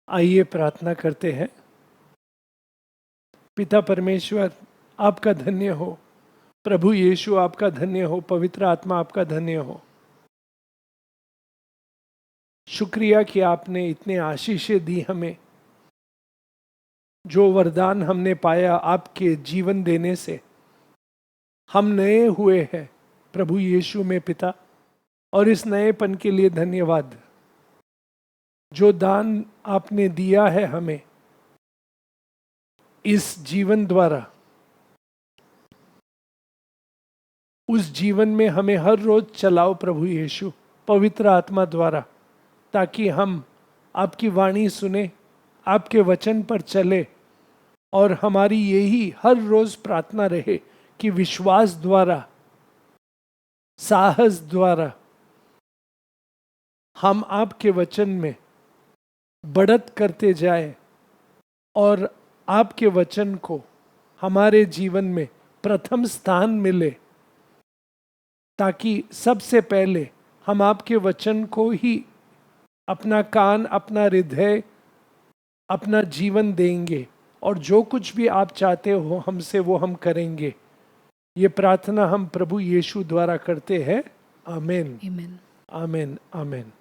आइए प्रार्थना करते हैं। पिता परमेश्वर, आपका धन्य हो। प्रभु यीशु आपका धन्य हो। पवित्र आत्मा आपका धन्य हो। शुक्रिया कि आपने इतने आशीषें दी हमें। जो वरदान हमने पाया आपके जीवन देने से हम नए हुए हैं प्रभु यीशु में पिता, और इस नएपन के लिए धन्यवाद। जो दान आपने दिया है हमें इस जीवन द्वारा, उस जीवन में हमें हर रोज चलाओ प्रभु यीशु पवित्र आत्मा द्वारा, ताकि हम आपकी वाणी सुने, आपके वचन पर चले। और हमारी यही हर रोज प्रार्थना रहे कि विश्वास द्वारा, साहस द्वारा हम आपके वचन में बढ़त करते जाए और आपके वचन को हमारे जीवन में प्रथम स्थान मिले, ताकि सबसे पहले हम आपके वचन को ही अपना कान, अपना हृदय, अपना जीवन देंगे, और जो कुछ भी आप चाहते हो हमसे वो हम करेंगे। ये प्रार्थना हम प्रभु यीशु द्वारा करते हैं। आमीन, आमीन, आमीन।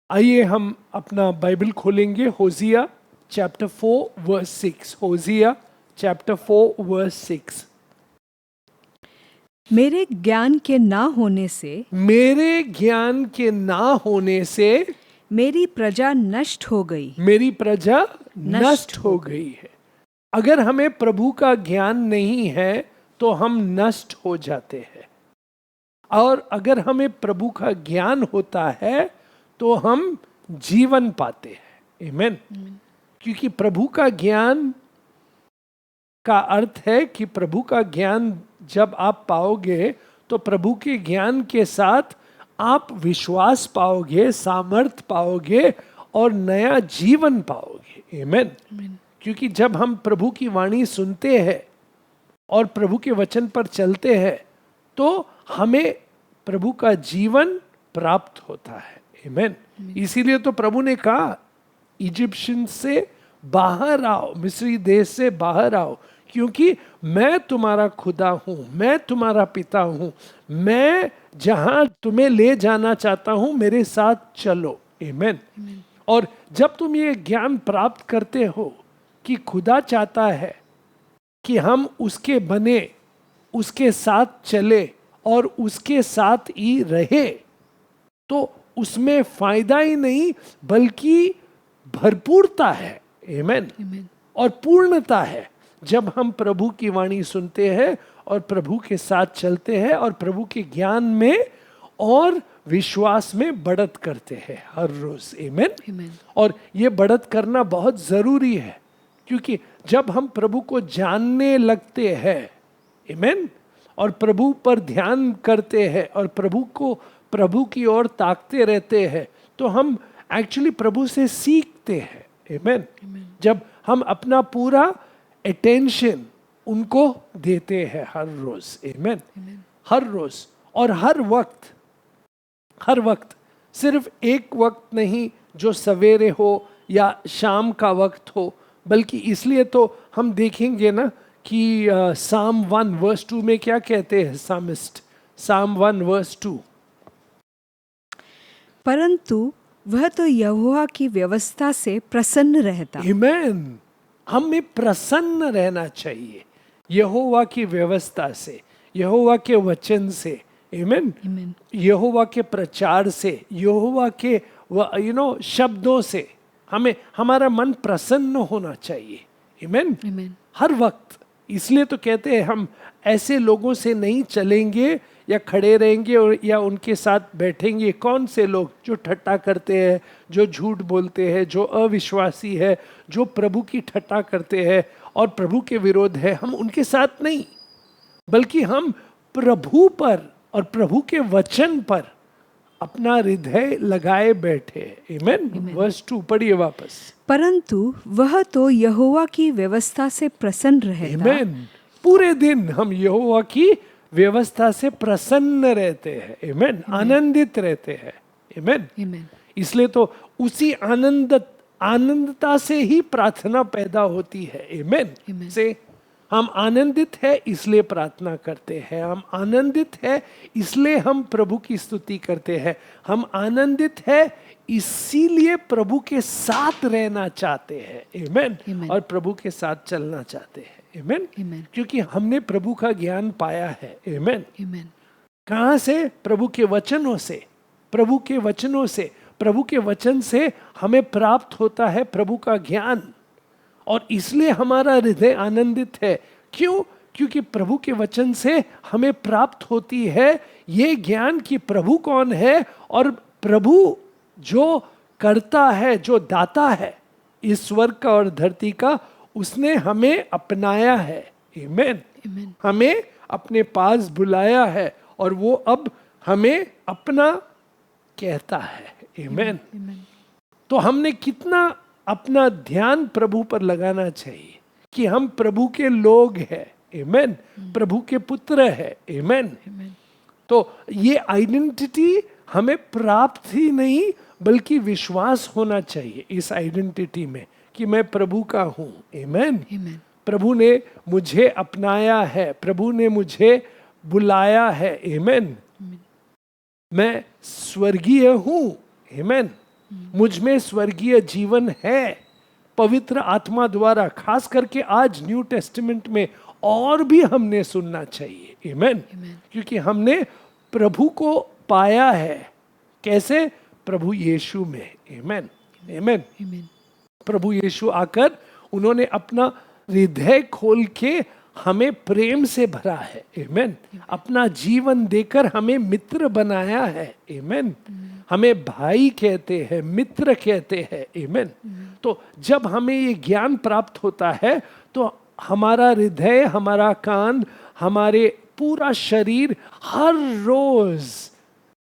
आइए हम अपना बाइबल खोलेंगे। Hosea chapter 4 verse 6। Hosea chapter 4 verse 6। मेरे ज्ञान के ना होने से, मेरे ज्ञान के ना होने से मेरी प्रजा नष्ट हो गई। मेरी प्रजा नष्ट हो गई है। अगर हमें प्रभु का ज्ञान नहीं है तो हम नष्ट हो जाते हैं, और अगर हमें प्रभु का ज्ञान होता है तो हम जीवन पाते हैं। आमीन। क्योंकि प्रभु का ज्ञान का अर्थ है कि प्रभु का ज्ञान जब आप पाओगे तो प्रभु के ज्ञान के साथ आप विश्वास पाओगे, सामर्थ पाओगे और नया जीवन पाओगे। आमीन। क्योंकि जब हम प्रभु की वाणी सुनते हैं और प्रभु के वचन पर चलते हैं तो हमें प्रभु का जीवन प्राप्त होता है। आमीन। इसीलिए तो प्रभु ने कहा, इजिप्शियन से बाहर आओ, मिस्री देश से बाहर आओ, क्योंकि मैं तुम्हारा खुदा हूं, मैं तुम्हारा पिता हूं, मैं जहां तुम्हें ले जाना चाहता हूं मेरे साथ चलो। आमीन। और जब तुम ये ज्ञान प्राप्त करते हो कि खुदा चाहता है कि हम उसके बने, उसके साथ चले और उसके साथ ही रहे, तो उसमें फायदा ही नहीं बल्कि भरपूरता है। आमीन। और पूर्णता है जब हम प्रभु की वाणी सुनते हैं और प्रभु के साथ चलते हैं और प्रभु के ज्ञान में और विश्वास में बढ़त करते हैं हर रोज। आमीन। और ये बढ़त करना बहुत जरूरी है, क्योंकि जब हम प्रभु को जानने लगते हैं, आमीन, और प्रभु पर ध्यान करते हैं और प्रभु की ओर ताकते रहते हैं, तो हम एक्चुअली प्रभु से सीखते हैं। आमीन। जब हम अपना पूरा अटेंशन उनको देते हैं हर रोज। आमीन। हर रोज और हर वक्त, सिर्फ एक वक्त नहीं जो सवेरे हो या शाम का वक्त हो, बल्कि इसलिए तो हम देखेंगे ना कि साम 1 वर्स 2 में क्या कहते हैं सामिस्ट। साम 1 वर्स 2, परंतु वह तो यहोवा की व्यवस्था से प्रसन्न रहता। आमीन। हमें प्रसन्न रहना चाहिए यहोवा की व्यवस्था से, यहोवा के वचन से। आमीन। यहोवा के प्रचार से, यहोवा के शब्दों से हमें हमारा मन प्रसन्न होना चाहिए। आमीन। हर वक्त। इसलिए तो कहते हैं हम ऐसे लोगों से नहीं चलेंगे या खड़े रहेंगे और या उनके साथ बैठेंगे। कौन से लोग? जो ठट्टा करते हैं, जो झूठ बोलते हैं, जो अविश्वासी है, जो प्रभु की ठट्टा करते हैं और प्रभु के विरोध है। हम उनके साथ नहीं, बल्कि हम प्रभु पर और प्रभु के वचन पर अपना हृदय लगाए बैठे। आमीन। वर्स 2 पढ़िए वापस। परंतु वह तो यहोवा की व्यवस्था से प्रसन्न रहता। आमीन। पूरे दिन हम यहोवा की व्यवस्था से प्रसन्न रहते हैं। आमीन। आनंदित रहते हैं। आमीन। इसलिए तो उसी आनंदता से ही प्रार्थना पैदा होती है। आमेन। Amen. से हम आनंदित है इसलिए प्रार्थना करते हैं, हम आनंदित है इसलिए हम प्रभु की स्तुति करते हैं, हम आनंदित है इसीलिए प्रभु के साथ रहना चाहते हैं। आमेन। Amen. और प्रभु के साथ चलना चाहते हैं। आमेन। Amen. क्योंकि हमने प्रभु का ज्ञान पाया है। आमेन। Amen. कहाँ से? प्रभु के वचनों से, प्रभु के वचनों से, प्रभु के वचन से हमें प्राप्त होता है प्रभु का ज्ञान, और इसलिए हमारा हृदय आनंदित है। क्यों? क्योंकि प्रभु के वचन से हमें प्राप्त होती है ये ज्ञान कि प्रभु कौन है, और प्रभु जो करता है, जो दाता है इस स्वर्ग का और धरती का, उसने हमें अपनाया है। आमेन। Amen. हमें अपने पास बुलाया है और वो अब हमें अपना कहता है। आमेन। Amen. तो हमने कितना अपना ध्यान प्रभु पर लगाना चाहिए कि हम प्रभु के लोग हैं। आमेन। प्रभु के पुत्र है। आमेन। Amen. तो ये आइडेंटिटी हमें प्राप्त ही नहीं बल्कि विश्वास होना चाहिए इस आइडेंटिटी में कि मैं प्रभु का हूं। आमेन। Amen. प्रभु ने मुझे अपनाया है, प्रभु ने मुझे बुलाया है। आमेन। मैं स्वर्गीय हूं। आमेन। मुझ में स्वर्गीय जीवन है पवित्र आत्मा द्वारा। खास करके आज न्यू टेस्टिमेंट में और भी हमने सुनना चाहिए। आमेन। Amen. क्योंकि हमने प्रभु को पाया है। कैसे? प्रभु यीशु में। आमेन। आमेन। Amen. प्रभु यीशु आकर उन्होंने अपना हृदय खोल के हमें प्रेम से भरा है। आमेन। अपना जीवन देकर हमें मित्र बनाया है। आमेन। हमें भाई कहते हैं, मित्र कहते हैं। आमेन। तो जब हमें ये ज्ञान प्राप्त होता है तो हमारा हृदय, हमारा कान, हमारे पूरा शरीर हर रोज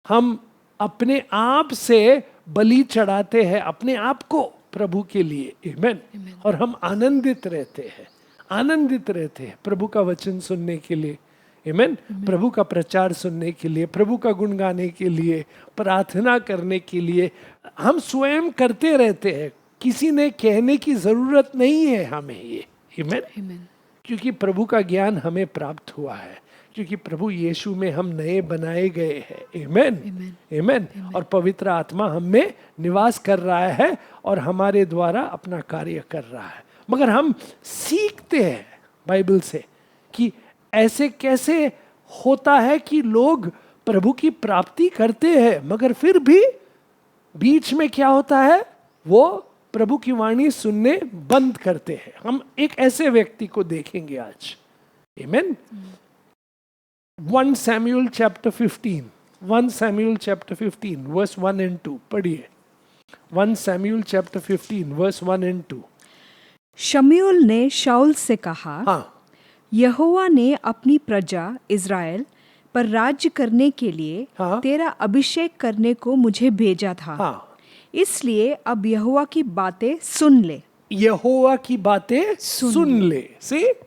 हम अपने आप से बलि चढ़ाते हैं, अपने आप को प्रभु के लिए। आमेन। और हम आनंदित रहते हैं, आनंदित रहते हैं प्रभु का वचन सुनने के लिए। आमेन। प्रभु का प्रचार सुनने के लिए, प्रभु का गुण गाने के लिए, प्रार्थना करने के लिए हम स्वयं करते रहते हैं। किसी ने कहने की जरूरत नहीं है हमें ये। आमेन। Amen. क्योंकि प्रभु का ज्ञान हमें प्राप्त हुआ है, क्योंकि प्रभु यीशु में हम नए बनाए गए हैं। आमेन। Amen. आमेन। और पवित्र आत्मा हम में निवास कर रहा है और हमारे द्वारा अपना कार्य कर रहा है। मगर हम सीखते हैं बाइबल से कि ऐसे कैसे होता है कि लोग प्रभु की प्राप्ति करते हैं मगर फिर भी बीच में क्या होता है, वो प्रभु की वाणी सुनने बंद करते हैं। हम एक ऐसे व्यक्ति को देखेंगे आज। आमेन। 1 Samuel chapter 15, 1 Samuel chapter 15 verse 1 and 2 पढ़िए। 1 Samuel chapter 15 verse 1 and 2। शमूएल ने शाऊल से कहा, हाँ, यहोवा ने अपनी प्रजा इज़राइल पर राज्य करने के लिए हाँ। तेरा अभिषेक करने को मुझे भेजा था। हाँ। इसलिए अब यहोवा की बातें सुन ले। यहोवा की बातें सुन ले। से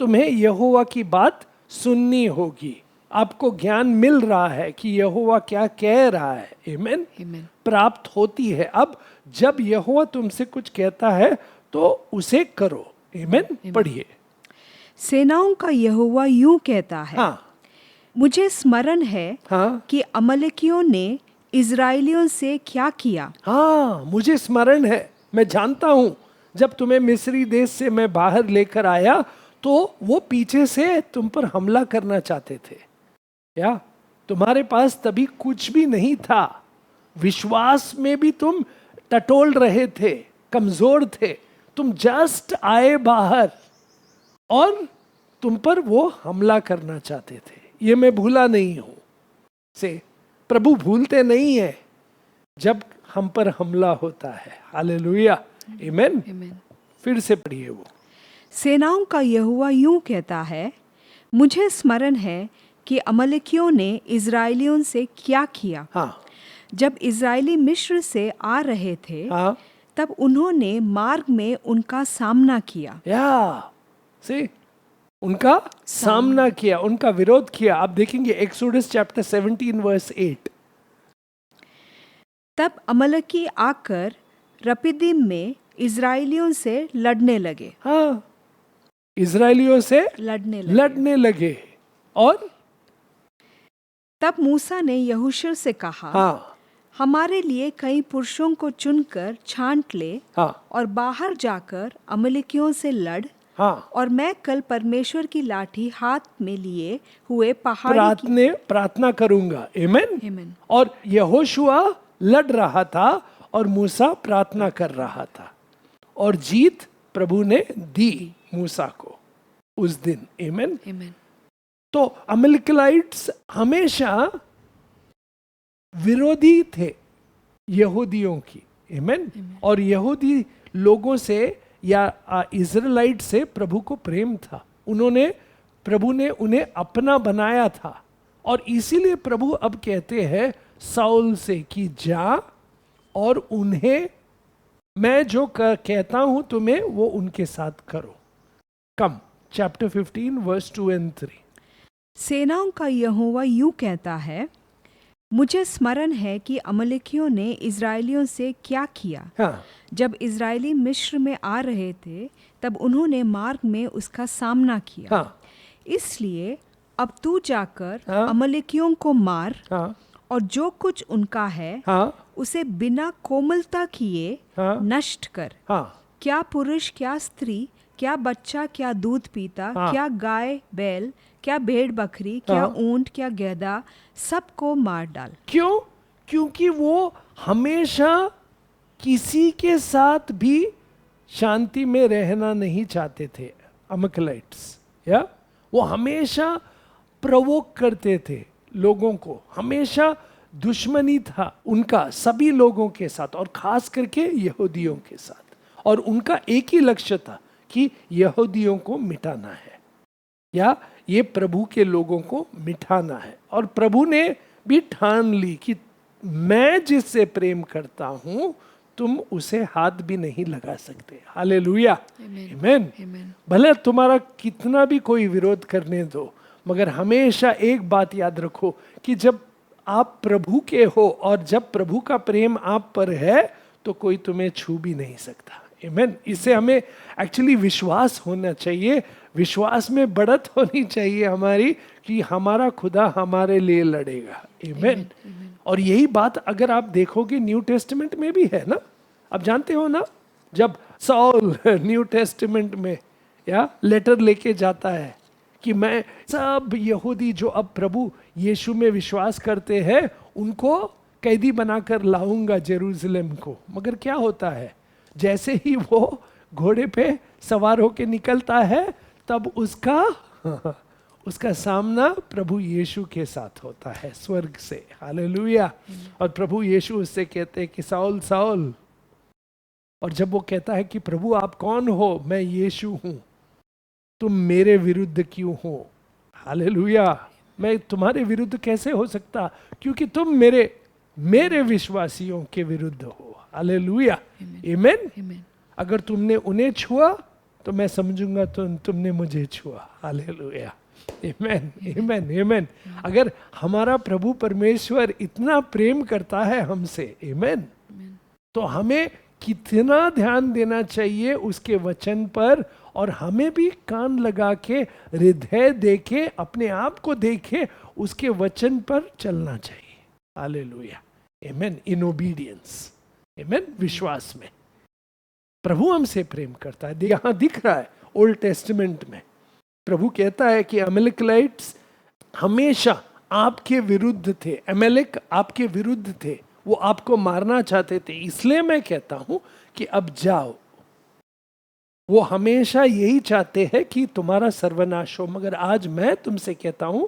तुम्हें यहोवा की बात सुननी होगी। आपको ज्ञान मिल रहा है कि यहोवा क्या कह रहा है। आमेन। Amen. प्राप्त होती है। अब जब यहोवा तुमसे कुछ कहता है तो उसे करो। आमेन। पढ़िए। सेनाओं का यहोवा यूं कहता है, हाँ, मुझे स्मरण है हाँ, कि अमलेकियों ने इज़राइलियों से क्या किया। हाँ, मुझे स्मरण है। मैं जानता हूं जब तुम्हें मिस्री देश से मैं बाहर लेकर आया तो वो पीछे से तुम पर हमला करना चाहते थे। या तुम्हारे पास तभी कुछ भी नहीं था, विश्वास में भी तुम टटोल रहे थे, कमजोर थे। तुम जस्ट आए बाहर और तुम पर वो हमला करना चाहते थे। ये मैं भूला नहीं हूं। से प्रभु भूलते नहीं है जब हम पर हमला होता है। हालेलुया। आमेन। Amen. फिर से पढ़िए वो। सेनाओं का यहोवा यूं कहता है, मुझे स्मरण है कि अमलेकियों ने इज़राइलियों से क्या किया। हाँ, जब इज़राइली मिस्र से आ रहे थे, हाँ, तब उन्होंने मार्ग में उनका सामना किया। या से उनका सामना किया, उनका विरोध किया। आप देखेंगे एक्सोडस चैप्टर 17 वर्स 8। तब अमलकी आकर रपीदीम में इज़राइलियों से लड़ने लगे। हाँ, इजरायलियों से लड़ने लगे। और तब मूसा ने यहोशू से कहा, हाँ, हमारे लिए कई पुरुषों को चुनकर छांट ले हाँ, और बाहर जाकर अमलेकियों से लड़, हाँ, और मैं कल परमेश्वर की लाठी हाथ में लिए हुए पहाड़ी की प्रार्थना करूंगा। आमीन। आमीन। और यहोशुआ लड़ रहा था और मूसा प्रार्थना कर रहा था, और जीत प्रभु ने दी मूसा को उस दिन। आमीन। आमीन। तो अमलेकिलाइट्स हमेशा विरोधी थे यहूदियों की। आमीन। और यहूदी लोगों से या इजराइलाइट से प्रभु को प्रेम था, प्रभु ने उन्हें अपना बनाया था। और इसीलिए प्रभु अब कहते हैं साउल से कि जा और उन्हें मैं जो कहता हूं तुम्हें वो उनके साथ करो। कम चैप्टर 15 वर्स 2 and 3। सेनाओं का यहोवा यूं कहता है, मुझे स्मरण है कि अमलेकियों ने इज़राइलियों से क्या किया। हाँ, जब इज़राइली मिस्र में आ रहे थे तब उन्होंने मार्ग में उसका सामना किया। हाँ, इसलिए अब तू जाकर हाँ, अमलेकियों को मार, हाँ, और जो कुछ उनका है हाँ, उसे बिना कोमलता किए हाँ, नष्ट कर। हाँ, क्या पुरुष, क्या स्त्री, क्या बच्चा, क्या दूध पीता, हाँ। क्या गाय बैल, क्या भेड़ बकरी, क्या हाँ। ऊंट, क्या गैदा, सबको मार डाल। क्यों? क्योंकि वो हमेशा किसी के साथ भी शांति में रहना नहीं चाहते थे। अमलेकिलाइट्स या वो हमेशा प्रोवोक करते थे लोगों को, हमेशा दुश्मनी था उनका सभी लोगों के साथ, और खास करके यहूदियों के साथ। और उनका एक ही लक्ष्य था कि यहूदियों को मिटाना है, या ये प्रभु के लोगों को मिटाना है। और प्रभु ने भी ठान ली कि मैं जिससे प्रेम करता हूं तुम उसे हाथ भी नहीं लगा सकते। हालेलुया, आमीन। भले तुम्हारा कितना भी कोई विरोध करने दो, मगर हमेशा एक बात याद रखो कि जब आप प्रभु के हो और जब प्रभु का प्रेम आप पर है तो कोई तुम्हें छू भी नहीं सकता। आमीन। इससे हमें एक्चुअली विश्वास होना चाहिए, विश्वास में बढ़त होनी चाहिए हमारी कि हमारा खुदा हमारे लिए लड़ेगा। आमीन। और यही बात अगर आप देखोगे न्यू टेस्टामेंट में भी है ना। आप जानते हो ना, जब साउल न्यू टेस्टामेंट में या लेटर लेके जाता है कि मैं सब यहूदी जो अब प्रभु यीशु में विश्वास करते हैं उनको कैदी बनाकर लाऊंगा जेरूसलम को। मगर क्या होता है, जैसे ही वो घोड़े पे सवार होके निकलता है तब उसका सामना प्रभु यीशु के साथ होता है स्वर्ग से। हालेलुया। और प्रभु यीशु उससे कहते हैं कि साउल साउल, और जब वो कहता है कि प्रभु आप कौन हो, मैं यीशु हूं, तुम मेरे विरुद्ध क्यों हो। हालेलुया। मैं तुम्हारे विरुद्ध कैसे हो सकता, क्योंकि तुम मेरे विश्वासियों के विरुद्ध हो। हालेलुया, आमीन। अगर तुमने उन्हें छुआ तो मैं समझूंगा तुमने मुझे छुआ। हालेलुया, आमीन, आमीन, आमीन। अगर हमारा प्रभु परमेश्वर इतना प्रेम करता है हमसे, आमीन, तो हमें कितना ध्यान देना चाहिए उसके वचन पर, और हमें भी कान लगा के हृदय देके अपने आप को देखे उसके वचन पर चलना चाहिए। हालेलुया, आमीन। इन ओबीडियंस, आमीन, विश्वास में। प्रभु हमसे प्रेम करता है, यहां दिख रहा है ओल्ड टेस्टामेंट में। प्रभु कहता है कि अमलेकिलाइट्स हमेशा आपके विरुद्ध थे, अमलेक आपके विरुद्ध थे, वो आपको मारना चाहते थे। इसलिए मैं कहता हूं कि अब जाओ। वो हमेशा यही चाहते हैं कि तुम्हारा सर्वनाश हो, मगर आज मैं तुमसे कहता हूं,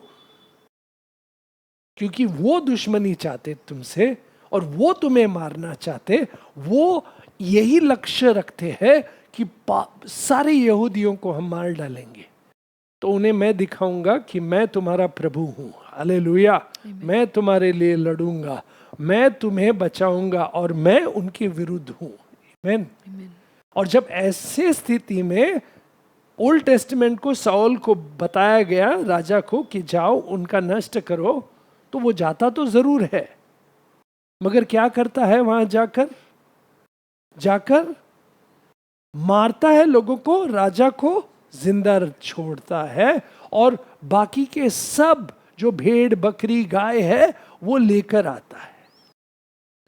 क्योंकि वो दुश्मनी चाहते तुमसे और वो तुम्हें मारना चाहते, वो यही लक्ष्य रखते हैं कि सारे यहूदियों को हम मार डालेंगे। तो उन्हें मैं दिखाऊंगा कि मैं तुम्हारा प्रभु हूं। हालेलुया। मैं तुम्हारे लिए लड़ूंगा, मैं तुम्हें बचाऊंगा और मैं उनके विरुद्ध हूं। आमीन। और जब ऐसे स्थिति में ओल्ड टेस्टामेंट को साउल को बताया गया, राजा को, कि जाओ उनका नष्ट करो, तो वो जाता तो जरूर है, मगर क्या करता है वहां जाकर जाकर मारता है लोगों को, राजा को जिंदा छोड़ता है, और बाकी के सब जो भेड़ बकरी गाय है वो लेकर आता है।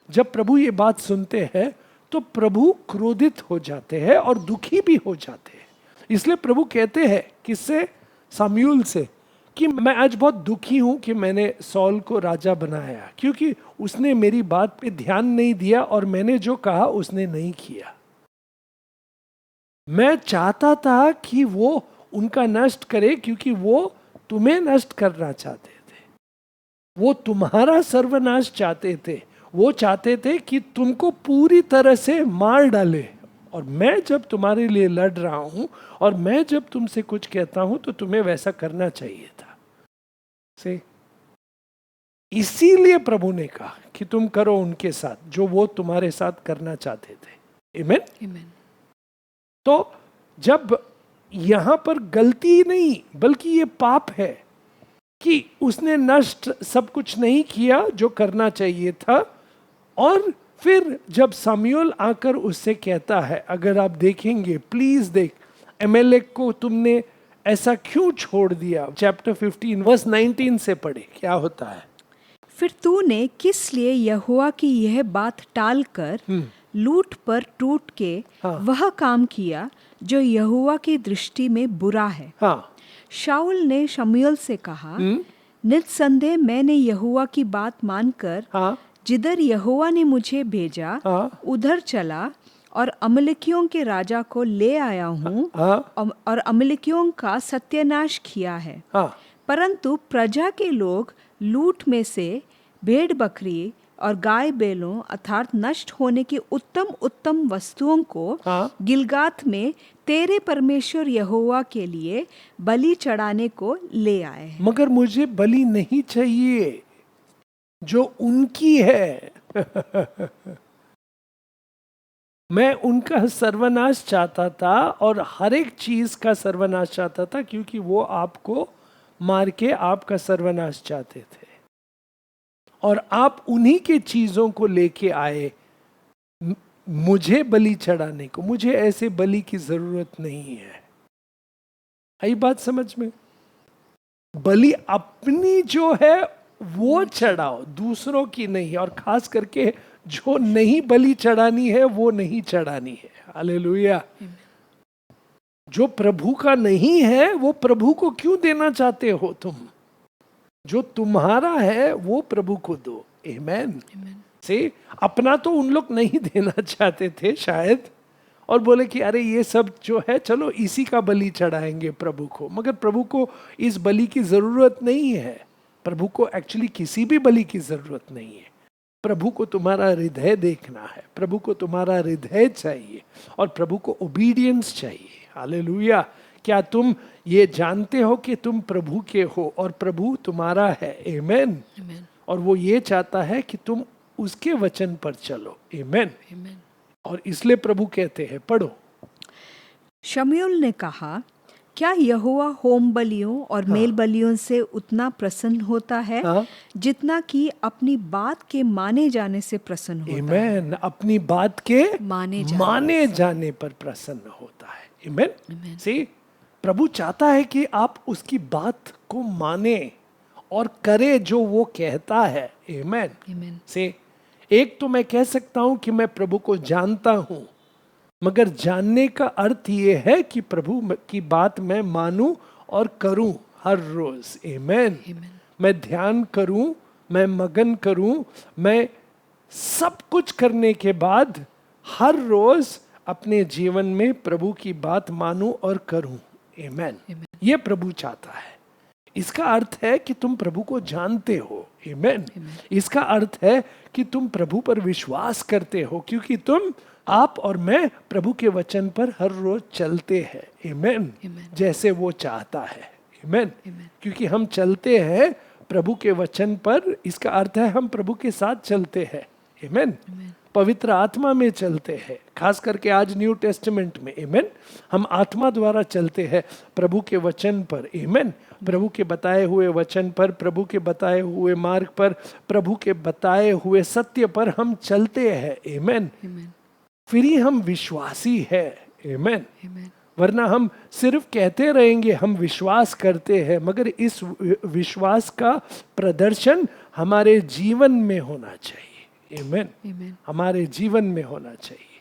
जब प्रभु ये बात सुनते हैं तो प्रभु क्रोधित हो जाते हैं और दुखी भी हो जाते हैं। इसलिए प्रभु कहते हैं किससे? सामुएल से, कि मैं आज बहुत दुखी हूं कि मैंने सौल को राजा बनाया, क्योंकि उसने मेरी बात पे ध्यान नहीं दिया और मैंने जो कहा उसने नहीं किया। मैं चाहता था कि वो उनका नष्ट करे, क्योंकि वो तुम्हें नष्ट करना चाहते थे, वो तुम्हारा सर्वनाश चाहते थे, वो चाहते थे कि तुमको पूरी तरह से मार डाले। और मैं जब तुम्हारे लिए लड़ रहा हूं और मैं जब तुमसे कुछ कहता हूं तो तुम्हें वैसा करना चाहिए था। से इसीलिए प्रभु ने कहा कि तुम करो उनके साथ जो वो तुम्हारे साथ करना चाहते थे। आमीन। आमीन। तो जब यहां पर गलती नहीं बल्कि ये पाप है कि उसने नष्ट सब कुछ नहीं किया जो करना चाहिए था। और फिर जब सामुएल आकर उससे कहता है, अगर आप देखेंगे प्लीज देख, अमेलेक को तुमने ऐसा क्यों छोड़ दिया? चैप्टर 15 वर्स 19 से पढ़े, क्या होता है? फिर तूने किस लिए यहोवा की यह बात टालकर लूट पर टूट के वह काम किया जो यहोवा की दृष्टि में बुरा है? शाऊल ने शमूएल से कहा, निस्संदेह मैंने यहोवा की बात मानकर जिधर यहोवा ने मुझे भेजा उधर चला और अमलेकियों के राजा को ले आया हूँ और अमलेकियों का सत्यानाश किया है। परंतु प्रजा के लोग लूट में से भेड़ बकरी और गाय बैलों अर्थात नष्ट होने की उत्तम उत्तम वस्तुओं को गिलगात में तेरे परमेश्वर यहोवा के लिए बलि चढ़ाने को ले आए। मगर मुझे बलि नहीं चाहिए जो उनकी है। मैं उनका सर्वनाश चाहता था और हर एक चीज का सर्वनाश चाहता था, क्योंकि वो आपको मार के आपका सर्वनाश चाहते थे और आप उन्हीं के चीजों को लेके आए मुझे बलि चढ़ाने को। मुझे ऐसे बलि की जरूरत नहीं है। आई बात समझ में? बलि अपनी जो है वो चढ़ाओ, दूसरों की नहीं। और खास करके जो नहीं बलि चढ़ानी है वो नहीं चढ़ानी है। हालेलुया। जो प्रभु का नहीं है वो प्रभु को क्यों देना चाहते हो तुम? जो तुम्हारा है वो प्रभु को दो। आमीन। से अपना तो उन लोग नहीं देना चाहते थे शायद, और बोले कि अरे ये सब जो है चलो इसी का बलि चढ़ाएंगे प्रभु को। मगर प्रभु को इस बलि की जरूरत नहीं है। प्रभु को एक्चुअली किसी भी बलि की जरूरत नहीं है। प्रभु को तुम्हारा हृदय देखना है, प्रभु को तुम्हारा हृदय चाहिए और प्रभु को ओबीडियंस चाहिए। हालेलुया। क्या तुम ये जानते हो कि तुम प्रभु के हो और प्रभु तुम्हारा है? आमीन। और वो ये चाहता है कि तुम उसके वचन पर चलो। आमीन। और इसलिए प्रभु कहते हैं, पढ़ो। शमूएल ने कहा, क्या यहोवा होम बलियों और मेल बलियों से उतना प्रसन्न होता है जितना कि अपनी बात के माने जाने से प्रसन्न होता है? आमीन। अपनी बात के माने जाने पर प्रसन्न होता है। आमीन। सी, प्रभु चाहता है कि आप उसकी बात को माने और करे जो वो कहता है। आमीन। सी, एक तो मैं कह सकता हूं कि मैं प्रभु को जानता हूं, मगर जानने का अर्थ ये है कि प्रभु की बात मैं मानूं और करूं हर रोज। आमीन। मैं ध्यान करूं, मैं मगन करूं, मैं सब कुछ करने के बाद हर रोज अपने जीवन में प्रभु की बात मानूं और करूं। आमीन। ये प्रभु चाहता है। इसका अर्थ है कि तुम प्रभु को जानते हो। आमीन। इसका अर्थ है कि तुम प्रभु पर विश्वास करते हो, क्योंकि आप और मैं प्रभु के वचन पर हर रोज चलते हैं। आमीन। जैसे वो चाहता है। आमीन। क्योंकि हम चलते हैं प्रभु के वचन पर, इसका अर्थ है हम प्रभु के साथ चलते हैं। आमीन। पवित्र आत्मा में चलते हैं, खास करके आज न्यू टेस्टामेंट में, आमेन, हम आत्मा द्वारा चलते हैं प्रभु के वचन पर, आमेन, प्रभु के बताए हुए वचन पर, प्रभु के बताए हुए मार्ग पर, प्रभु के बताए हुए सत्य पर हम चलते हैं, आमेन। फिर ही हम विश्वासी है, आमेन। वरना हम सिर्फ कहते रहेंगे हम विश्वास करते हैं, मगर इस विश्वास का प्रदर्शन हमारे जीवन में होना चाहिए, आमेन, हमारे जीवन में होना चाहिए,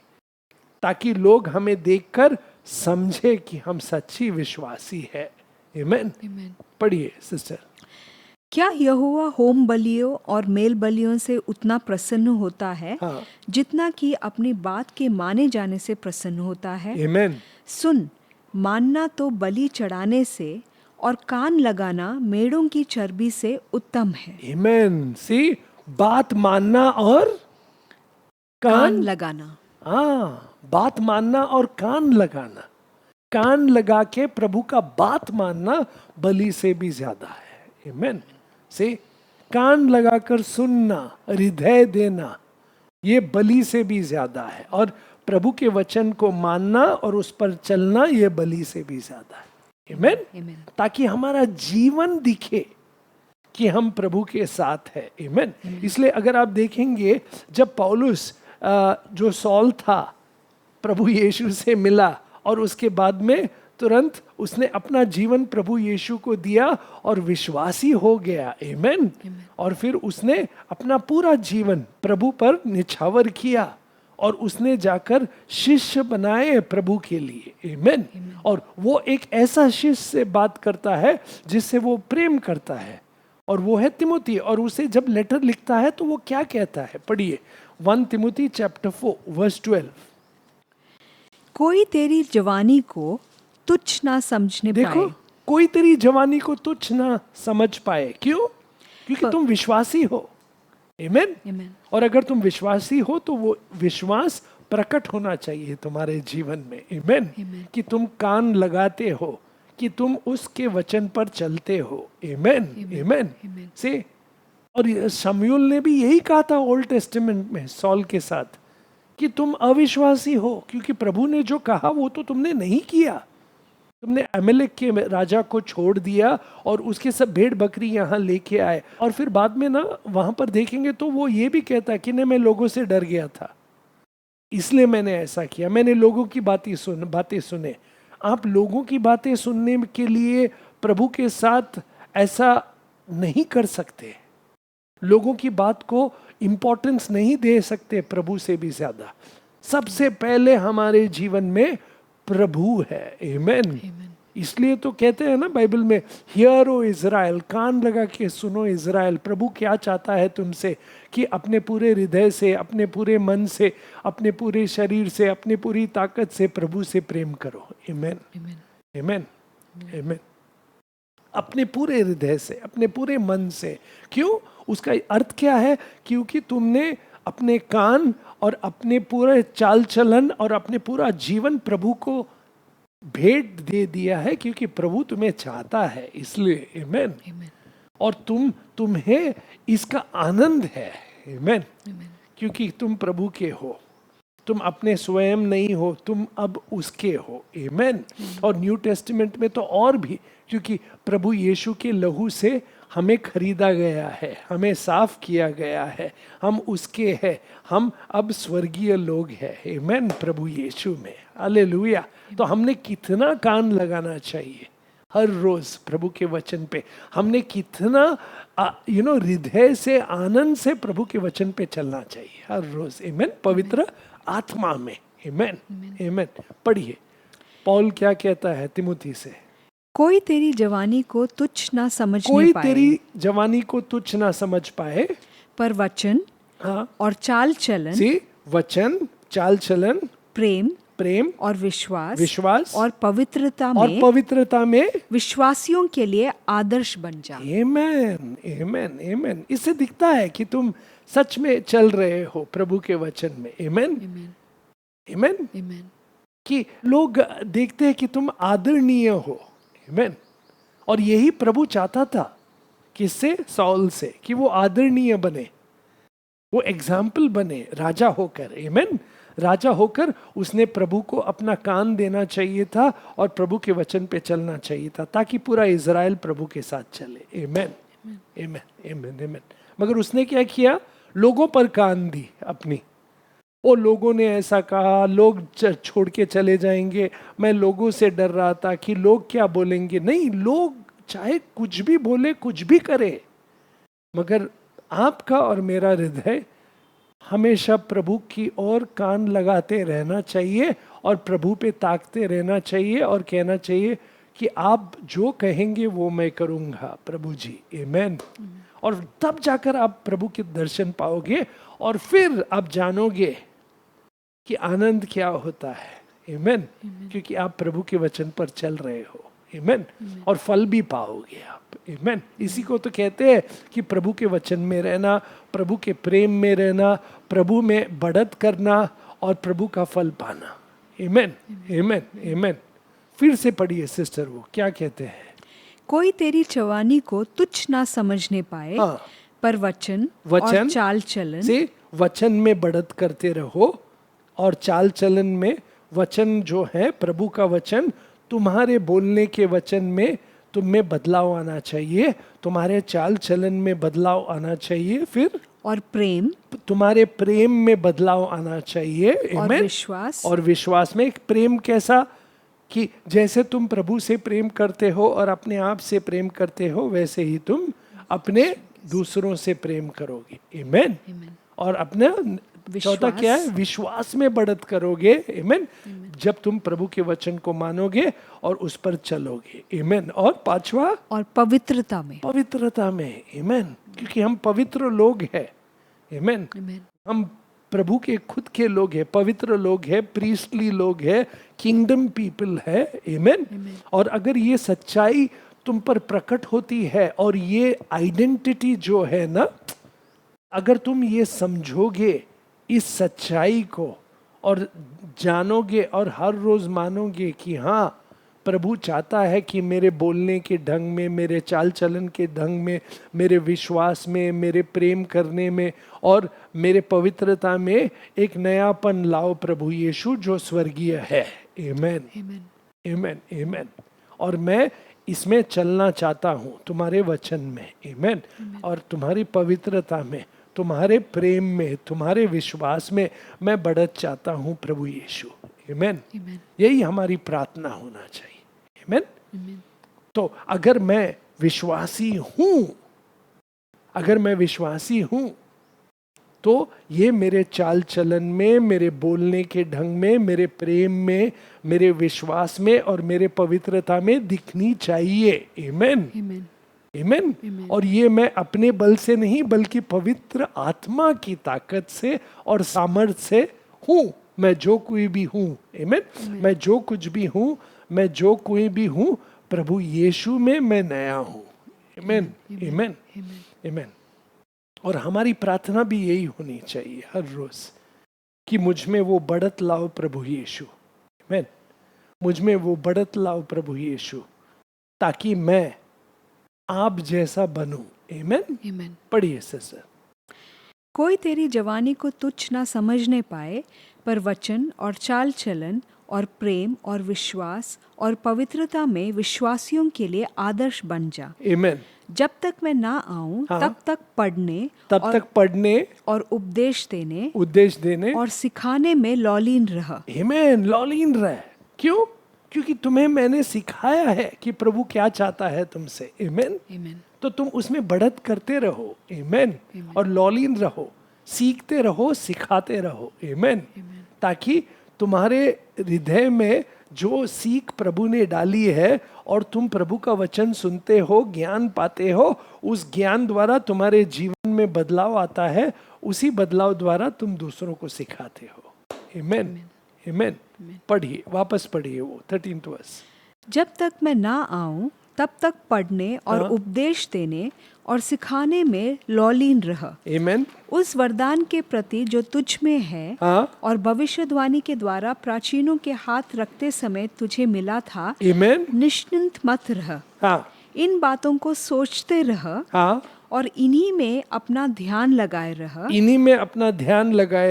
ताकि लोग हमें देखकर समझे कि हम सच्ची विश्वासी है, आमेन। पढ़िए सिस्टर। क्या यहोवा होम बलियों और मेल बलियों से उतना प्रसन्न होता है जितना कि अपनी बात के माने जाने से प्रसन्न होता है? आमेन। सुन, मानना तो बलि चढ़ाने से और कान लगाना मेढ़ों की चर्बी से उत्तम है। आमेन। सी, बात मानना और कान लगाना। बात मानना और कान लगाना, कान लगा के प्रभु का बात मानना बलि से भी ज्यादा है, आमेन। से कान लगाकर सुनना, हृदय देना, ये बलि से भी ज्यादा है, और प्रभु के वचन को मानना और उस पर चलना ये बलि से भी ज्यादा है, आमेन। ताकि हमारा जीवन दिखे कि हम प्रभु के साथ है, आमेन। इसलिए अगर आप देखेंगे जब पौलुस जो सॉल था प्रभु यीशु से मिला और उसके बाद में तुरंत उसने अपना जीवन प्रभु यीशु को दिया और विश्वासी हो गया, आमेन। और फिर उसने अपना पूरा जीवन प्रभु पर निछावर किया और उसने जाकर शिष्य बनाए प्रभु के लिए, आमेन। और वो एक ऐसा शिष्य से बात करता है जिससे वो प्रेम करता है, और वो है तिमोथी। और उसे जब लेटर लिखता है तो वो क्या कहता है, पढ़िए 1 तिमोथी चैप्टर 4 वर्स 12। कोई तेरी जवानी को तुच्छ ना समझने पाए। देखो, कोई तेरी जवानी को तुच्छ ना समझ पाए। क्यों? क्योंकि तुम विश्वासी हो, आमेन। और अगर तुम विश्वासी हो तो वो विश्वास प्रकट होना चाहिए तुम्हारे जीवन में, आमेन। कि तुम कान लगाते हो, कि तुम उसके वचन पर चलते हो, आमेन, आमेन। से और शमूएल ने भी यही कहा था ओल्ड टेस्टामेंट में सॉल के साथ कि तुम अविश्वासी हो, क्योंकि प्रभु ने जो कहा वो तो तुमने नहीं किया। तुमने अमेलेक के राजा को छोड़ दिया और उसके सब भेड़ बकरी यहाँ लेके आए। और फिर बाद में ना वहां पर देखेंगे तो वो ये भी कहता है कि नहीं, मैं लोगों से डर गया था इसलिए मैंने ऐसा किया, मैंने लोगों की बातें सुने। आप लोगों की बातें सुनने के लिए प्रभु के साथ ऐसा नहीं कर सकते, लोगों की बात को इंपॉर्टेंस नहीं दे सकते प्रभु से भी ज्यादा। सबसे पहले हमारे जीवन में प्रभु है, आमेन। इसलिए तो कहते हैं ना बाइबल में, हियर ओ इज़राइल, कान लगा के सुनो इज़राइल, प्रभु क्या चाहता है तुमसे कि अपने पूरे हृदय से, अपने पूरे मन से, अपने पूरे शरीर से, अपने पूरी ताकत से प्रभु से प्रेम करो, आमेन, आमेन, आमेन। अपने पूरे हृदय से, अपने पूरे मन से। क्यों? उसका अर्थ क्या है? क्योंकि तुमने अपने कान और अपने पूरे चाल चलन और अपने पूरा जीवन प्रभु को भेंट दे दिया है, क्योंकि प्रभु तुम्हें चाहता है, इसलिए, आमेन। और तुम्हें इसका आनंद है, आमेन, क्योंकि तुम प्रभु के हो, तुम अपने स्वयं नहीं हो, तुम अब उसके हो, आमेन। और न्यू टेस्टामेंट में तो और भी, क्योंकि प्रभु यीशु के लहू से हमें खरीदा गया है, हमें साफ किया गया है, हम उसके हैं, हम अब स्वर्गीय लोग हैं, आमेन, प्रभु यीशु में, हालेलुया। तो हमने कितना कान लगाना चाहिए हर रोज प्रभु के वचन पे, हमने कितना हृदय से, आनंद से प्रभु के वचन पे चलना चाहिए हर रोज, आमेन, पवित्र आत्मा में, आमेन, आमेन। पढ़िए पौल क्या कहता है तिमोथी से, कोई तेरी जवानी को तुच्छ ना समझने कोई पाए, तेरी जवानी को तुच्छ ना समझ पाए, पर वचन और चाल चलन, वचन, चाल चलन, प्रेम और विश्वास और पवित्रता में विश्वासियों के लिए आदर्श बन जा। आमेन, आमेन, आमेन। इससे दिखता है कि तुम सच में चल रहे हो प्रभु के वचन में, आमेन, आमेन। कि लोग देखते हैं कि तुम आदरणीय हो, आमेन। और यही प्रभु चाहता था, किससे? सॉल से, कि वो आदरणीय बने, वो एग्जाम्पल बने राजा होकर, आमेन। राजा होकर उसने प्रभु को अपना कान देना चाहिए था और प्रभु के वचन पे चलना चाहिए था, ताकि पूरा इज़राइल प्रभु के साथ चले। आमेन, आमेन, आमेन, आमेन। मगर उसने क्या किया? लोगों पर कान दी अपनी। वो लोगों ने ऐसा कहा, लोग छोड़ के चले जाएंगे, मैं लोगों से डर रहा था कि लोग क्या बोलेंगे। नहीं, लोग चाहे कुछ भी बोले, कुछ भी करे, मगर आपका और मेरा हृदय हमेशा प्रभु की ओर कान लगाते रहना चाहिए और प्रभु पे ताकते रहना चाहिए और कहना चाहिए कि आप जो कहेंगे वो मैं करूँगा प्रभु जी। आमेन। और तब जाकर आप प्रभु के दर्शन पाओगे और फिर आप जानोगे कि आनंद क्या होता है। आमेन। क्योंकि आप प्रभु के वचन पर चल रहे हो। आमेन। और फल भी पाओगे आप। आमेन। इसी को तो कहते हैं कि प्रभु के वचन में रहना, प्रभु के प्रेम में रहना, प्रभु में बढ़त करना और प्रभु का फल पाना। आमेन, आमेन, आमेन। फिर से पढ़िए सिस्टर, वो क्या कहते हैं? कोई तेरी जवानी को तुच्छ ना समझने पाए, हाँ। पर वचन और चाल चलन से वचन में बढ़त करते रहो और चाल चलन में, वचन जो है प्रभु का वचन, तुम्हारे बोलने के वचन में तुम में बदलाव आना चाहिए, तुम्हारे चाल चलन में बदलाव आना चाहिए। फिर और प्रेम, तुम्हारे प्रेम में बदलाव आना चाहिए। और विश्वास, और विश्वास में एक प्रेम कैसा कि जैसे तुम प्रभु से प्रेम करते हो और अपने आप से प्रेम करते हो, वैसे ही तुम अपने दूसरों से प्रेम करोगे। आमेन। और अपना चौथा क्या है? विश्वास में बढ़त करोगे। आमेन। जब तुम प्रभु के वचन को मानोगे और उस पर चलोगे। आमेन। और पांचवा, और पवित्रता में, पवित्रता में। आमेन। क्योंकि हम पवित्र लोग हैं। आमेन। हम प्रभु के खुद के लोग हैं, पवित्र लोग हैं, प्रीस्टली लोग हैं, किंगडम पीपल है। आमेन। और अगर ये सच्चाई तुम पर प्रकट होती है और ये आइडेंटिटी जो है ना, अगर तुम ये समझोगे इस सच्चाई को और जानोगे और हर रोज मानोगे कि हाँ, प्रभु चाहता है कि मेरे बोलने के ढंग में, मेरे चाल चलन के ढंग में, मेरे विश्वास में, मेरे प्रेम करने में और मेरे पवित्रता में एक नयापन लाओ प्रभु यीशु जो स्वर्गीय है। आमेन, आमेन, आमेन। और मैं इसमें चलना चाहता हूँ, तुम्हारे वचन में। आमेन। और तुम्हारी पवित्रता में, तुम्हारे प्रेम में, तुम्हारे विश्वास में मैं बढ़त चाहता हूँ प्रभु यीशु। आमेन। यही हमारी प्रार्थना होना चाहिए। आमेन। तो अगर मैं विश्वासी हूँ, अगर मैं विश्वासी हूँ, तो ये मेरे चाल चलन में, मेरे बोलने के ढंग में, मेरे प्रेम में, मेरे विश्वास में और मेरे पवित्रता में दिखनी चाहिए। आमेन, आमेन। और ये मैं अपने बल से नहीं, बल्कि पवित्र आत्मा की ताकत से और सामर्थ्य से हूँ। मैं जो कोई भी हूँ। आमेन। मैं जो कुछ भी हूँ, मैं जो कोई भी हूँ, प्रभु यीशु में मैं नया हूँ। आमेन, आमेन, आमेन। और हमारी प्रार्थना भी यही होनी चाहिए हर रोज कि मुझ में वो बढ़त लाओ प्रभु यीशु। आमेन। मुझ में वो बढ़त लाओ प्रभु यीशु, ताकि मैं आप जैसा बनूं। आमेन, आमेन। पढ़िए सिस्टर। कोई तेरी जवानी को तुच्छ ना समझने पाए, पर वचन और चाल चलन और प्रेम और विश्वास और पवित्रता में विश्वासियों के लिए आदर्श बन जा। आमेन। जब तक मैं ना आऊं, तब तक पढ़ने और उपदेश देने और सिखाने में लौलीन रह। आमेन। लौलीन रह। क्यों? क्योंकि तुम्हें मैंने सिखाया है कि प्रभु क्या चाहता है तुमसे। आमेन, आमेन। तो तुम उसमें बढ़त करते रहो। आमेन। और लौलीन रहो, सीखते रहो, सिखाते रहो। आमेन। ताकि तुम्हारे हृदय में जो सीख प्रभु ने डाली है और तुम प्रभु का वचन सुनते हो, ज्ञान पाते हो, उस ज्ञान द्वारा तुम्हारे जीवन में बदलाव आता है, उसी बदलाव द्वारा तुम दूसरों को सिखाते हो। आमेन, आमेन। पढ़िए, वापस पढ़िए वो 13th वर्स। जब तक मैं ना आऊं, तब तक पढ़ने और उपदेश देने और सिखाने में लौलीन रह। आमेन। उस वरदान के प्रति जो तुझ में है और भविष्यवाणी के द्वारा प्राचीनों के हाथ रखते समय तुझे मिला था, आमेन, निश्चिंत मत रह। इन बातों को सोचते रह और इन्हीं में अपना ध्यान लगाए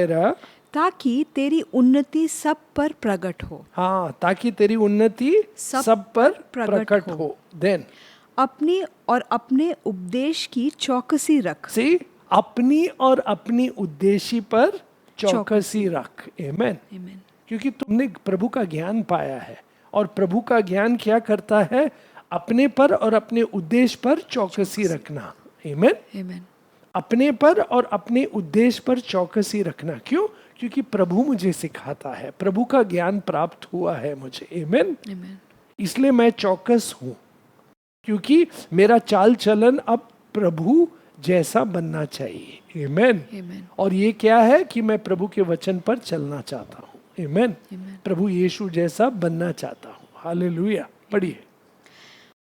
रह। ताकि तेरी उन्नति सब पर प्रकट हो। हाँ, ताकि तेरी उन्नति सब पर प्रकट हो। देन अपनी और अपने उपदेश की चौकसी रख। सी अपनी और अपनी उद्देश्य पर चौकसी रख। आमेन। क्योंकि तुमने प्रभु का ज्ञान पाया है, और प्रभु का ज्ञान क्या करता है? अपने पर और अपने उद्देश्य पर चौकसी रखना। आमेन। अपने पर और अपने उद्देश्य पर चौकसी रखना। क्यों? क्योंकि प्रभु मुझे सिखाता है, प्रभु का ज्ञान प्राप्त हुआ है मुझे। आमेन। इसलिए मैं चौकस हूं, क्योंकि मेरा चाल चलन अब प्रभु जैसा बनना चाहिए। आमेन। और ये क्या है कि मैं प्रभु के वचन पर चलना चाहता हूँ। आमेन। प्रभु यीशु जैसा बनना चाहता हूँ। हालेलुया। पढ़िए।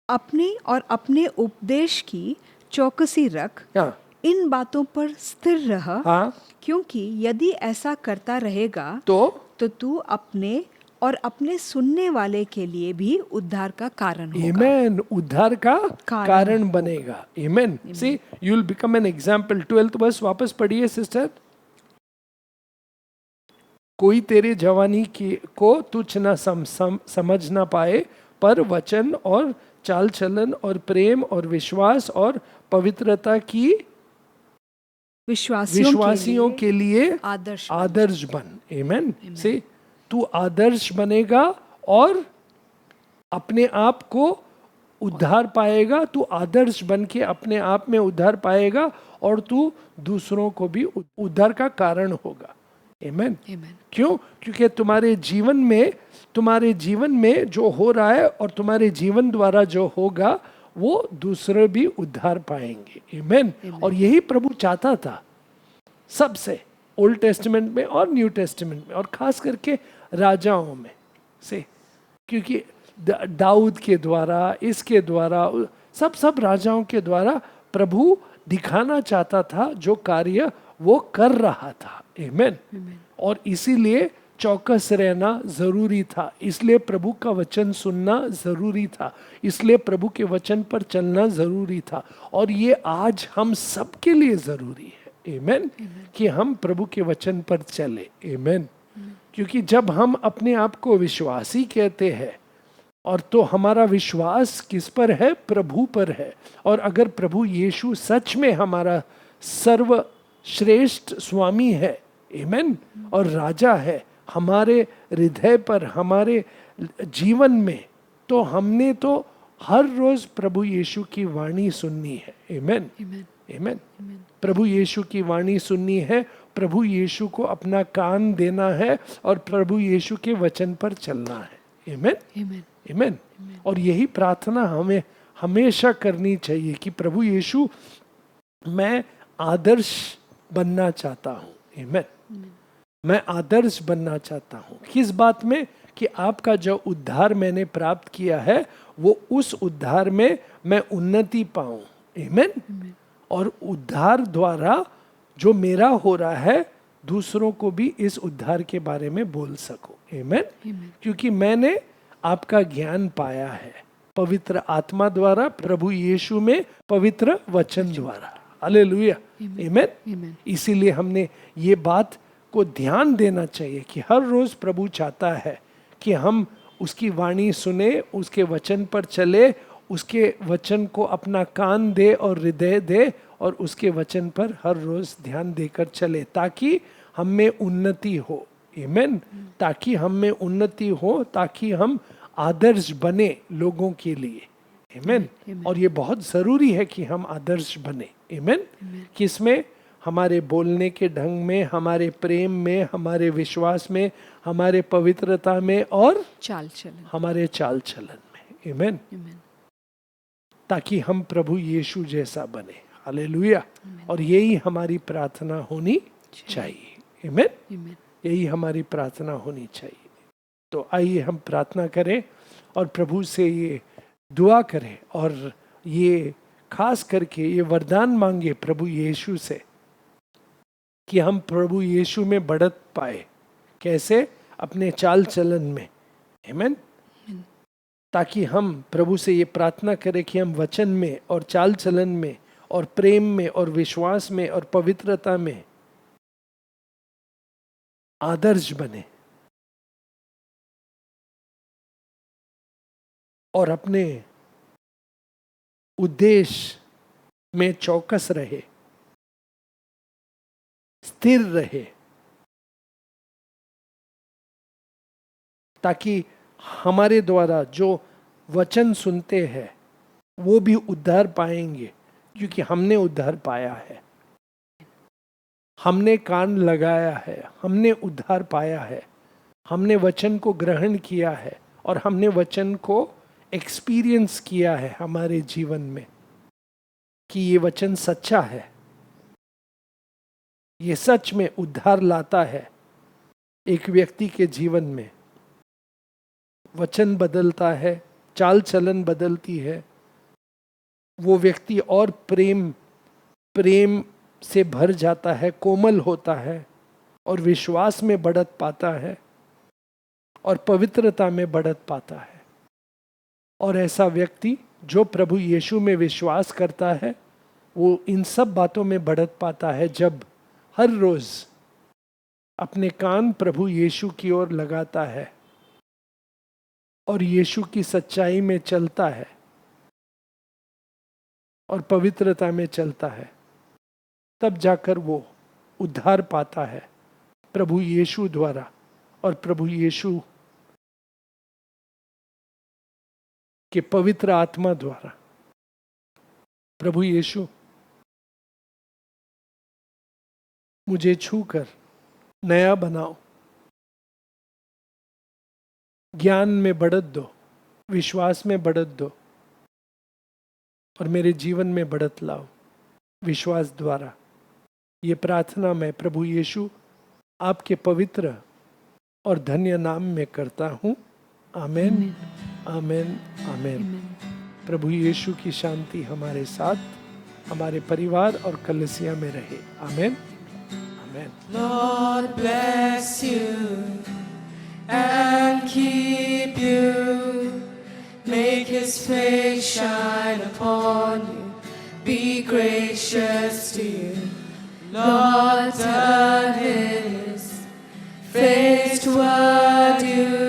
अपने और अपने उपदेश की चौकसी रख। हाँ। इन बातों पर स्थिर रह। हाँ। क्योंकि यदि ऐसा करता रहेगा तो तू अपने और अपने सुनने वाले के लिए भी उद्धार का कारण होगा। आमेन। उद्धार का कारण बनेगा। आमेन। See you will become an example. 12th verse वापस पढ़िए सिस्टर। कोई तेरे जवानी को तुच्छ न समझ ना पाए, पर वचन और चाल चलन और प्रेम और विश्वास और पवित्रता की विश्वासियों के लिए आदर्श बन। आमेन। से तू आदर्श बनेगा और अपने आप को उद्धार पाएगा। तू आदर्श बन के अपने आप में उद्धार पाएगा, और तू दूसरों को भी उद्धार का कारण होगा। आमेन। क्यों? क्योंकि तुम्हारे जीवन में जो हो रहा है और तुम्हारे जीवन द्वारा जो होगा, वो दूसरे भी उद्धार पाएंगे। आमेन। और यही प्रभु चाहता था सबसे, ओल्ड टेस्टामेंट में और न्यू टेस्टामेंट में, और खास करके राजाओं में से। क्योंकि दाऊद के द्वारा, इसके द्वारा, सब राजाओं के द्वारा प्रभु दिखाना चाहता था जो कार्य वो कर रहा था। आमेन। और इसीलिए चौकस रहना जरूरी था, इसलिए प्रभु का वचन सुनना जरूरी था, इसलिए प्रभु के वचन पर चलना जरूरी था। और ये आज हम सबके लिए जरूरी है। आमेन। कि हम प्रभु के वचन पर चले। आमेन। क्योंकि जब हम अपने आप को विश्वासी कहते हैं, और तो हमारा विश्वास किस पर है? प्रभु पर है। और अगर प्रभु यीशु सच में हमारा सर्वश्रेष्ठ स्वामी है, आमेन, और राजा है हमारे हृदय पर, हमारे जीवन में, तो हमने तो हर रोज प्रभु यीशु की वाणी सुननी है। आमेन। आमेन। प्रभु यीशु की वाणी सुननी है, प्रभु यीशु को अपना कान देना है, और प्रभु यीशु के वचन पर चलना है। आमेन। आमेन। और यही प्रार्थना हमें हमेशा करनी चाहिए कि प्रभु यीशु, मैं आदर्श बनना चाहता हूँ। आमेन। मैं आदर्श बनना चाहता हूँ। किस बात में? कि आपका जो उद्धार मैंने प्राप्त किया है, वो उस उद्धार में मैं उन्नति पाऊँ। आमेन। और उद्धार द्वारा जो मेरा हो रहा है, दूसरों को भी इस उद्धार के बारे में बोल सकूं। आमेन। क्योंकि मैंने आपका ज्ञान पाया है पवित्र आत्मा द्वारा, प्रभु यीशु में पवित्र वचन द्वारा। हालेलुया। आमेन। इसीलिए हमने ये बात को ध्यान देना चाहिए कि हर रोज प्रभु चाहता है कि हम उसकी वाणी सुने, उसके वचन पर चले, उसके वचन को अपना कान दे और हृदय दे, और उसके वचन पर हर रोज ध्यान देकर चले, ताकि हम में उन्नति हो। आमेन। ताकि हम में उन्नति हो, ताकि हम आदर्श बने लोगों के लिए। आमेन। और ये बहुत जरूरी है कि हम आदर्श बने। आमेन। किसमें? हमारे बोलने के ढंग में, हमारे प्रेम में, हमारे विश्वास में, हमारे पवित्रता में, और हमारे चाल चलन में। आमेन। ताकि हम प्रभु यीशु जैसा बने। हालेलुया। और यही हमारी प्रार्थना होनी चाहिए। आमेन। यही हमारी प्रार्थना होनी चाहिए। तो आइए हम प्रार्थना करें और प्रभु से ये दुआ करें, और ये खास करके ये वरदान मांगे प्रभु यीशु से कि हम प्रभु यीशु में बढ़त पाए। कैसे? अपने चाल चलन में। आमेन। ताकि हम प्रभु से ये प्रार्थना करें कि हम वचन में और चाल चलन में और प्रेम में और विश्वास में और पवित्रता में आदर्श बने और अपने उद्देश्य में चौकस रहे, स्थिर रहे, ताकि हमारे द्वारा जो वचन सुनते हैं वो भी उद्धार पाएंगे, क्योंकि हमने उद्धार पाया है, हमने कान लगाया है, हमने उद्धार पाया है, हमने वचन को ग्रहण किया है और हमने वचन को एक्सपीरियंस किया है हमारे जीवन में कि ये वचन सच्चा है, ये सच में उद्धार लाता है। एक व्यक्ति के जीवन में वचन बदलता है, चाल चलन बदलती है, वो व्यक्ति और प्रेम से भर जाता है, कोमल होता है और विश्वास में बढ़त पाता है और पवित्रता में बढ़त पाता है। और ऐसा व्यक्ति जो प्रभु यीशु में विश्वास करता है वो इन सब बातों में बढ़त पाता है जब हर रोज अपने कान प्रभु यीशु की ओर लगाता है और यीशु की सच्चाई में चलता है और पवित्रता में चलता है, तब जाकर वो उद्धार पाता है प्रभु यीशु द्वारा और प्रभु यीशु के पवित्र आत्मा द्वारा। प्रभु यीशु मुझे छूकर नया बनाओ, ज्ञान में बढ़त दो, विश्वास में बढ़त दो और मेरे जीवन में बढ़त लाओ विश्वास द्वारा। ये प्रार्थना मैं प्रभु यीशु आपके पवित्र और धन्य नाम में करता हूँ। आमेन, आमेन, आमेन। प्रभु यीशु की शांति हमारे साथ, हमारे परिवार और कलीसिया में रहे। आमेन, आमेन। Lord bless you and keep you. Make his face shine upon you. Be gracious to you. Lord turn his face toward you